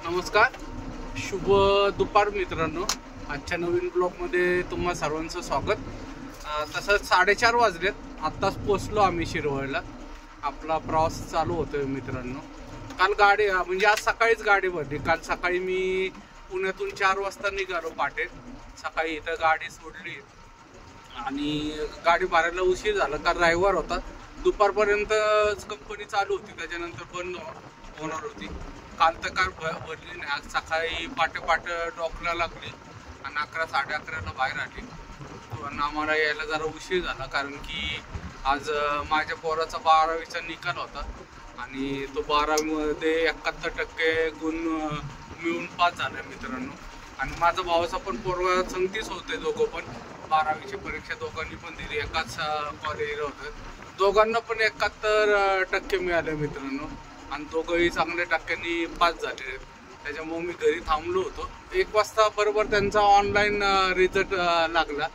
नमस्कार, शुभ दुपार मित्रांनो। आजच्या नवीन ब्लॉगमध्ये तुम्हा सर्वांचं स्वागत। तसंच 4:30 वाजलेत, आत्ताच पोचलो आम्ही शिरवळला। आपला प्रवास चालू होतोय मित्रांनो। काल गाडी म्हणजे आज सकाळीच गाडी भरली। काल सकाळी मी पुण्यातून 4 वाजता निघालो पाटे। सकाळी इथं गाडी सोडली आणि गाडी भरायला उशीर झाला कारण रविवार होता। दुपारपर्यंत कंपनी चालू होती, त्याच्यानंतर बंद होणार होती। काल तर काय भरली नाही। आज सकाळी पाट डॉकला लागली आणि 11 साडे11ला बाहेर आली आणि आम्हाला यायला जरा उशीर झाला कारण की आज माझ्या पोराचा 12वीचा निकाल होता आणि तो 12वीमध्ये 71% गुण मिळून पास झाला मित्रांनो। आणि माझा भावाचा पण पोरगा संगतीच होते, दोघं पण 12वीची परीक्षा दोघांनी पण दिली, एकाच कॉलेजला होतं। दोघांना पण 71% मिळाले मित्रांनो आणि दोघंही चांगल्या टक्क्यांनी पास झाले। त्याच्यामुळे मी घरी थांबलो होतो। 1 वाजता बरोबर त्यांचा ऑनलाईन रिझल्ट लागला।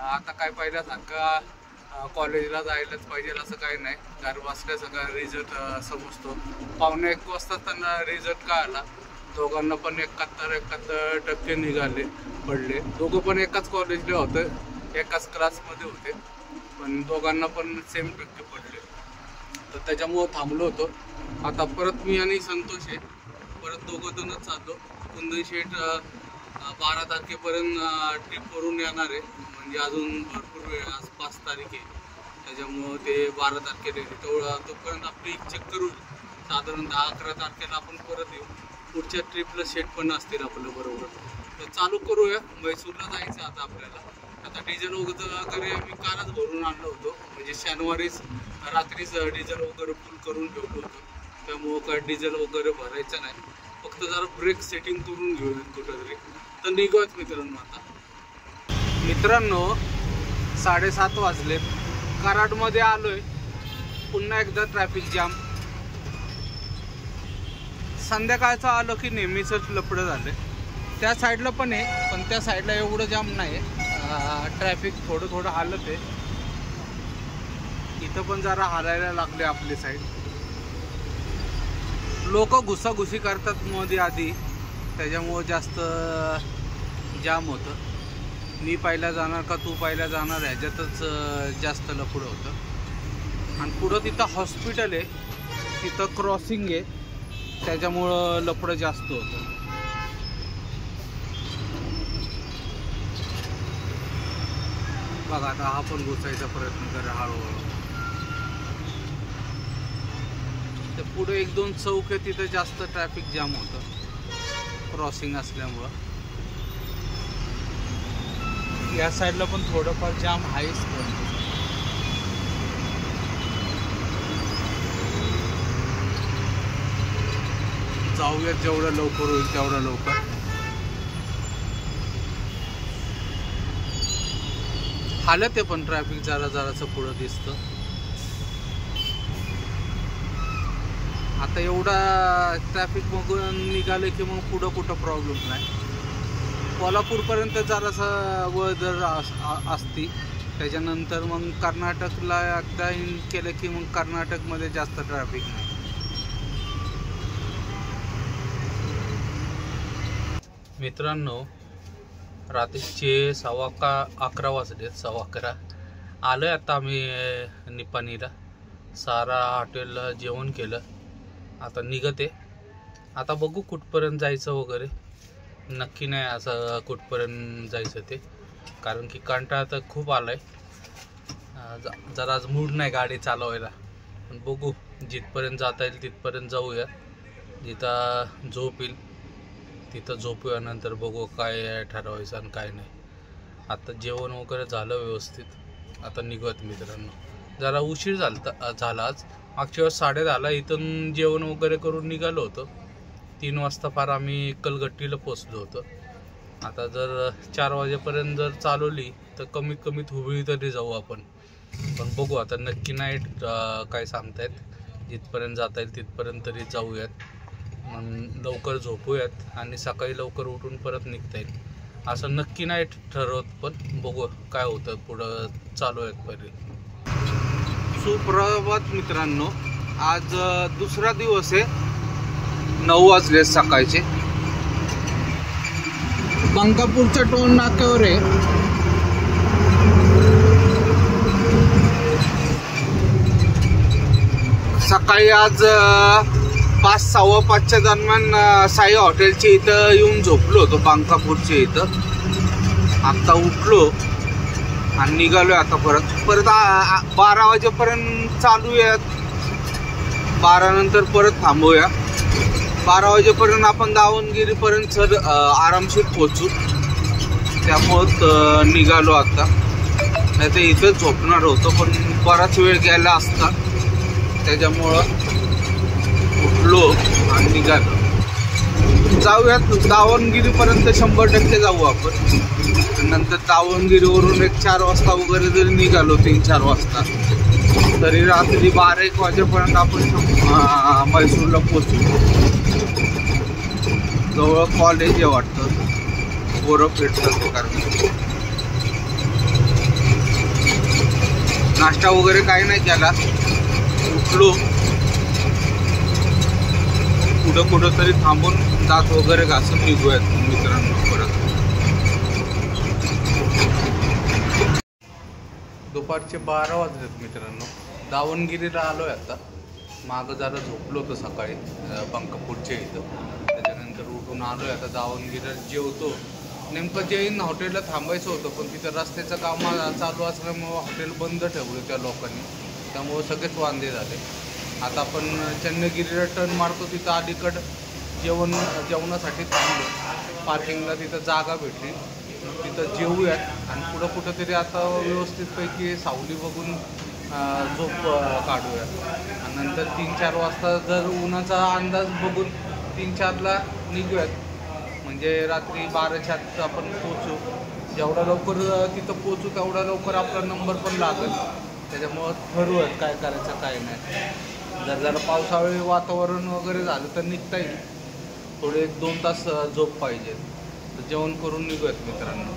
आता काय पहिल्यासारखं कॉलेजला जायलाच पाहिजे असं काही नाही, घर बसल्या सगळा रिझल्ट समजतो। 1:15 वाजता त्यांना रिझल्ट कळाला। दोघांना पण 71% निघाले पडले। दोघं पण एकाच कॉलेजला होते, एकाच क्लासमध्ये होते, पण दोघांना पण सेम टक्के पडले। तर त्याच्यामुळं थांबलो होतो। आता परत मी आणि संतोष आहे, परत दोघंजणच चाललो। कुंदन शेठ 12 तारखेपर्यंत ट्रिपवरून येणार आहे, म्हणजे अजून भरपूर वेळ, आज 5 तारीख आहे। त्याच्यामुळं ते 12 तारखेला तोपर्यंत आपली चेक करू। साधारण 10-11 तारखेला आपण परत येऊ। पुढच्या ट्रिपला शेट पण असतील आपलं बरोबर। तर चालू करूया। मैसूरला जायचं आता आपल्याला। आता डिझेल वगैरे मी कालच भरून आणलं होतं, म्हणजे शनिवारीच रात्रीच डिझेल वगैरे फुल करून ठेवलं होतं। त्यामुळं काय डिझेल वगैरे भरायचं नाही, फक्त जरा ब्रेक सेटिंग करून घेऊयात कुठंतरी। तर निघूयात मित्रांनो। आता मित्रांनो 7:30 वाजले, कराडमध्ये आलोय। पुन्हा एकदा ट्रॅफिक जाम। संध्याकाळचं आलो की नेहमीच लफडं झालं। त्या साईडला पण आहे, पण त्या साईडला एवढं जाम नाही, ट्रॅफिक थोडं हालत आहे। इथं पण जरा हालायला लागले आपली साईड। लोक घुसाघुसी करतात मध्ये आधी, त्याच्यामुळं जास्त जाम होतं। मी पहिला जाणार का तू पहिला जाणार ह्याच्यातच जास्त लफडं होतं। आणि पुढं तिथं हॉस्पिटल आहे, तिथं क्रॉसिंग आहे, त्याच्यामुळं लफडं जास्त होतं। बघा आता हा पण घुसायचा प्रयत्न करा हळूहळू। ते पुढे 1-2 चौक आहे, तिथं जास्त ट्रॅफिक जाम होतं क्रॉसिंग असल्यामुळं। या साईडला पण थोडंफार जाम आहेच। जाऊयात जेवढं लवकर होईल तेवढं लवकर। हालत आहे पण ट्रॅफिक जरासं पुढं दिसतं। आता एवढा ट्रॅफिक बघून निघाले की मग पुढं कुठं प्रॉब्लेम नाही। कोल्हापूरपर्यंत जरासा वर जर असती, त्याच्यानंतर मग कर्नाटकला एकदा केलं की मग कर्नाटकमध्ये जास्त ट्रॅफिक नाही। मित्रांनो रात्रीचे 11:15 वाजले, 11:15 आलोय आता आम्ही निपाणीला। सारा हॉटेलला जेवण केलं, आता निघते। आता बघू कुठपर्यंत जायचं वगैरे, नक्की नाही असं कुठपर्यंत जायचं ते, कारण की कंटाळा तर खूप आलाय। जरा आज मूड नाही गाडी चालवायला, पण बघू जिथपर्यंत जाता येईल तिथपर्यंत जाऊया। जिथं झोप येईल तिथं झोपूया, नंतर बघू काय ठरवायचं आणि काय नाही। आता जेवण वगैरे झालं व्यवस्थित, आता निघत मित्रांनो। जरा उशीर झाला आज, मागच्या वेळेस 10:30ला इथून जेवण वगैरे करून निघालो होतो। 3 वाजता फार आम्ही कलगट्टीला पोचलो होतो। आता जर 4 वाजेपर्यंत जर चालवली तर कमीत कमी हुबळी तरी जाऊ आपण, पण बघू आता नक्की नाही काय सांगतायत। जिथपर्यंत जाता येईल तिथपर्यंत तरी जाऊयात, मग लवकर झोपूयात आणि सकाळी लवकर उठून परत निघता येईल। असं नक्की नाही ठरवत, पण बघू काय होतं पुढं। चालूयात पहिले। सुप्रभात मित्रांनो, आज दुसरा दिवस आहे। 9 वाजले सकाळचे। बंकापूरच्या टोल नाक्यावर आहे. सकाळी आज 5:15च्या दरम्यान साई हॉटेलच्या इथं येऊन झोपलो होतो बंकापूरच्या इथं. आत्ता उठलो आणि निघालोय आता परत 12 वाजेपर्यंत चालूयात. 12 नंतर परत थांबूया. 12 वाजेपर्यंत आपण दावणगिरीपर्यंत आरामशीर पोचू. त्यामुळं निघालो आता. नाही तर इथंच झोपणार होतो पण बराच वेळ गेला असता, त्याच्यामुळं उठलो आणि निघालो. जाऊयात दावणगिरीपर्यंत 100% जाऊ आपण. नंतर दावणगिरीवरून एक 4 वाजता वगैरे जरी निघालो, 3-4 वाजता, तरी रात्री 12-1 वाजेपर्यंत आपण मैसूरला पोचू. जवळ कॉलेज आहे वाटतं, पोरं भेटतात ते. कारण नाश्ता वगैरे काही नाही केला, उठलो. कुठं तरी थांबून दात वगैरे घासून निघूयात मित्रांनो परत. दुपारचे 12 वाजलेत मित्रांनो. दावणगिरीला आलोय आता. मागं जरा झोपलो होतो सकाळी बंकापूरच्या इथं. त्याच्यानंतर उठून आलोय आता दावणगिरीला. जेवतो. नेमकं जैन हॉटेलला थांबायचं होतं पण तिथं रस्त्याचं काम चालू असल्यामुळं हॉटेल बंद ठेवलं त्या लोकांनी. त्यामुळं सगळेच वांदे झाले. आता आपण चन्नगिरीला टर्न मारतो. तिथं अलीकडं जेवणासाठी थांबलो. पार्किंगला तिथं जागा भेटली, तिथं जेवूयात आणि कुठं तरी आता व्यवस्थितपैकी सावली बघून झोप काढूया. आणि नंतर 3-4 वाजता जर उन्हाचा अंदाज बघून 3-4ला निघूयात. म्हणजे रात्री 12च्या आत आपण पोचू. जेवढा लवकर तिथं पोचू तेवढा लवकर आपला नंबर पण लागेल. त्याच्यामुळं ठरवूयात काय करायचं काय नाही. जर पावसाळी वातावरण वगैरे झालं तर निघता येईल. थोडे 1-2 तास झोप पाहिजे. तर जेवण करून निघूयात मित्रांनो.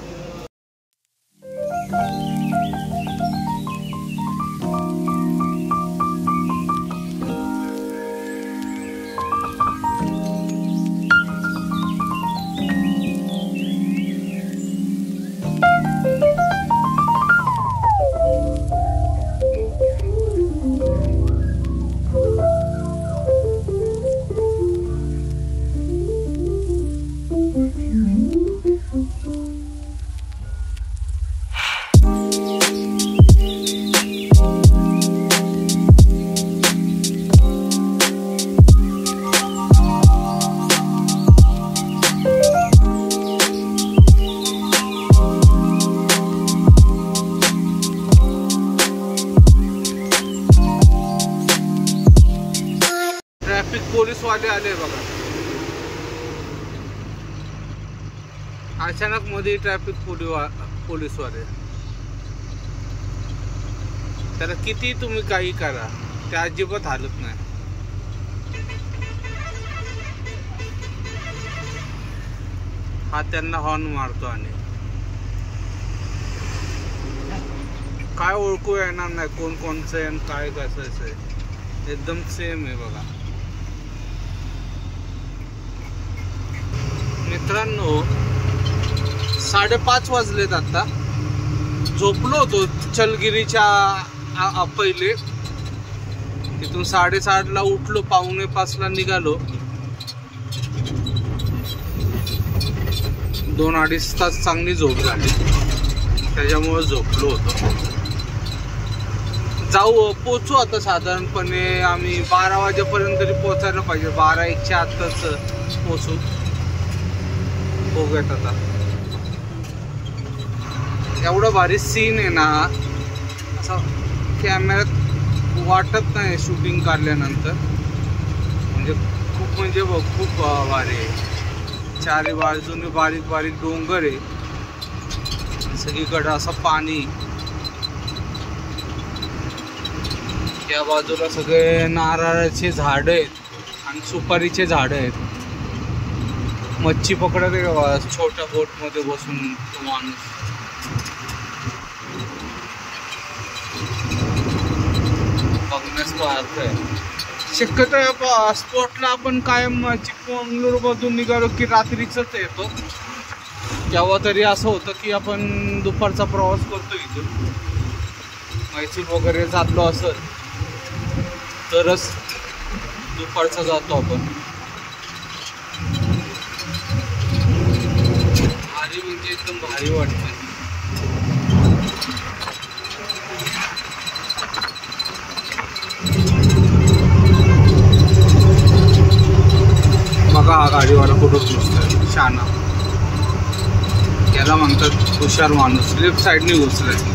पोलीसवाले आले बघा. अचानक मध्ये ट्रॅफिक पोलीसवाले. त्याला किती तुम्ही काही करा, ते अजिबात हालत नाही. हा त्यांना हॉर्न मारतो आणि काय ओळखू येणार नाही कोण कोणचं आहे आणि काय कसं आहे. एकदम सेम आहे बघा मित्रांनो. 5:30 वाजलेत आता. झोपलो होतो चलगिरीच्या पहिले. तिथून 7:30ला उठलो, 4:45ला निघालो. 2-2.5 तास चांगली झोप झाली, त्याच्यामुळे झोपलो होतो. पोचू आता साधारणपणे आम्ही 12 वाजेपर्यंत तरी पोचायला पाहिजे. 12-1च्या आतच पोचू. बघूयात आता. एवढं भारी सीन आहे ना, असं कॅमेऱ्यात वाटत नाही शूटिंग काढल्यानंतर. म्हणजे खूप भारी आहे. 4 बाजूने बारीक बारीक डोंगर आहे, सगळीकडं असं पाणी. या बाजूला सगळे नारळाचे झाड आहेत आणि सुपारीचे झाड आहेत. मच्छी पकडत आहे छोट्या बोट मध्ये बसून तो माणूस. बघण्यास पाहत आहे. शक्यतो स्पॉटला आपण कायम चिकमंगळूर मधून निघालो की रात्रीच येतो. केव्हा तरी असं होतं की आपण दुपारचा प्रवास करतो इथून म्हैसूर वगैरे जातलो असं तरच दुपारचा जातो आपण. भारी म्हणजे एकदम भारी वाटतं. बघा हा गाडीवाला कुठं घुसलाय शाना, याला म्हणतात हुशार माणूस. लेफ्ट साईडने घुसलाय.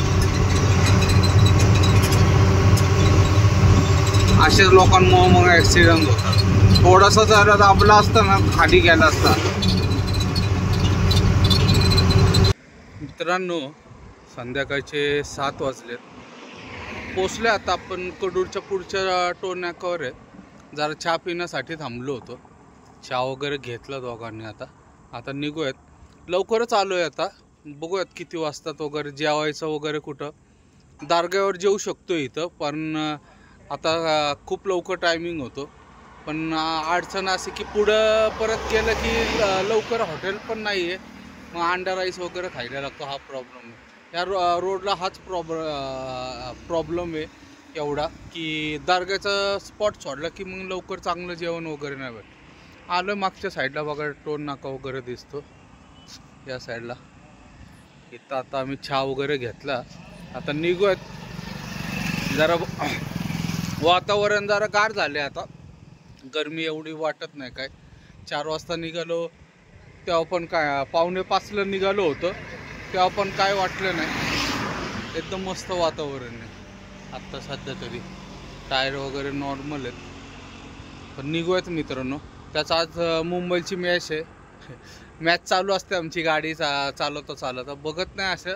अशाच लोकांमुळे मग ऍक्सिडेंट होतात. थोडासा जरा दाबला असता ना खाली गेला असता. मित्रांनो संध्याकाळचे 7 वाजलेत. पोचले आता आपण कडूरच्या पुढच्या टोल नाक्यावर आहे. जरा चहा पिण्यासाठी थांबलो होतो. चहा वगैरे घेतला दोघांनी. आता निघूयात. लवकरच आलो आहे. आता बघूयात किती वाजतात वगैरे. जेवायचं वगैरे कुठं दारगावर जेवू शकतो इथं, पण आता खूप लवकर टायमिंग होतो. पण अडचण अशी की पुढं परत गेलं की लवकर हॉटेल पण नाही आहे. मग अंडा राईस वगैरे खायला लागतो. हा प्रॉब्लेम आहे. या रोडला हाच प्रॉब्लेम आहे एवढा की दारगाचा स्पॉट सोडला की मग लवकर चांगलं जेवण वगैरे नाही भेटत. आलं मागच्या साईडला बघा टोल नाका वगैरे दिसतो या साईडला. इथं आता आम्ही चहा वगैरे घेतला. आता निघूयात. जरा वातावरण जरा गार झाले. आता गरमी एवढी वाटत नाही काय. 4 वाजता निघालो तेव्हा पण काय 4:45ला निघालो होतो तेव्हा पण काय वाटलं नाही. एकदम मस्त वातावरण आहे आत्ता सध्या तरी. टायर वगैरे नॉर्मल आहेत. पण निघूयात मित्रांनो. त्याचा आज मुंबईची मॅच आहे. मॅच चालू असते आमची. गाडी चालवता बघत नाही असं,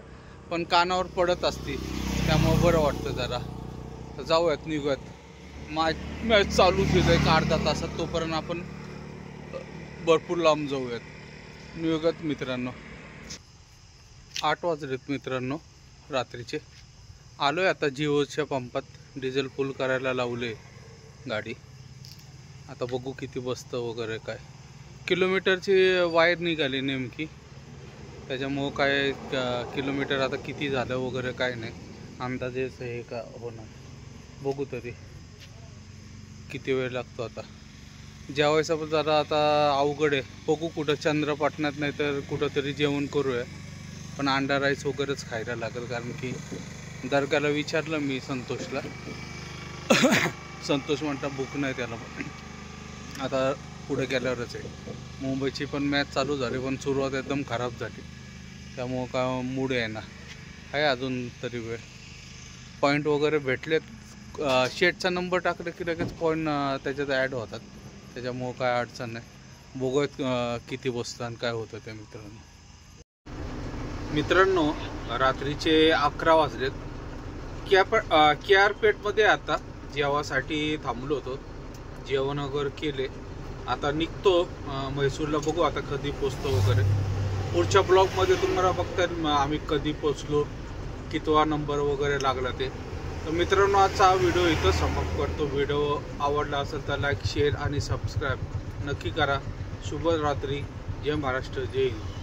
पण कानावर पडत असते. त्यामुळं बरं वाटतं जरा. तर जाऊयात निघूयात. मॅच चालूच आहे एक अर्धा तासात. तोपर्यंत आपण भरपूर लांब जाऊयात. निघूयात मित्रांनो. 8 वाजलेत मित्रांनो रात्रीचे. आलो आहे आता जिओच्या पंपात. डिझेल फुल करायला लावले गाडी. आता बघू किती बसतं वगैरे काय. किलोमीटरची वायर निघाली नेमकी, त्याच्यामुळं काय किलोमीटर आता किती झालं वगैरे काय नाही अंदाजेच हे का होणार. बघू तरी किती वेळ लागतो. आता जेवायचं पण जरा आता अवघड आहे. बघू कुठं चंद्रपटणात नाही तर कुठंतरी जेवण करूया. पण अंडा राईस वगैरेच खायला लागेल. कारण की दर्गाला विचारलं मी संतोषला. संतोष म्हणता भूक नाही त्याला. पण आता पुढे गेल्यावरच आहे. मुंबईची पण मॅच चालू झाली पण सुरुवात एकदम खराब झाली. त्यामुळं का मूड आहे ना. आहे अजून तरी वेळ. पॉईंट वगैरे भेटलेत. शेटचा नंबर टाकला की लगेच पॉईंट त्याच्यात ॲड होतात. त्याच्यामुळं काय अडचण नाही. बघूयात किती बसतं आणि काय होतं ते मित्रांनो. रात्रीचे 11 वाजलेत. KR पेठमध्ये आता जेवासाठी थांबलो होतो. जेवण वगैरे केले. आता निघतो म्हैसूरला. बघू आता कधी पोचतो वगैरे. पुढच्या ब्लॉगमध्ये तुम्हाला बघता आम्ही कधी पोचलो, कितवा नंबर वगैरे लागला ते. तर मित्रांनो आजचा हा व्हिडिओ इथं समाप्त करतो. व्हिडिओ आवडला असेल तर लाईक शेअर आणि सबस्क्राईब नक्की करा. शुभ रात्री. जय महाराष्ट्र. जय हिंद.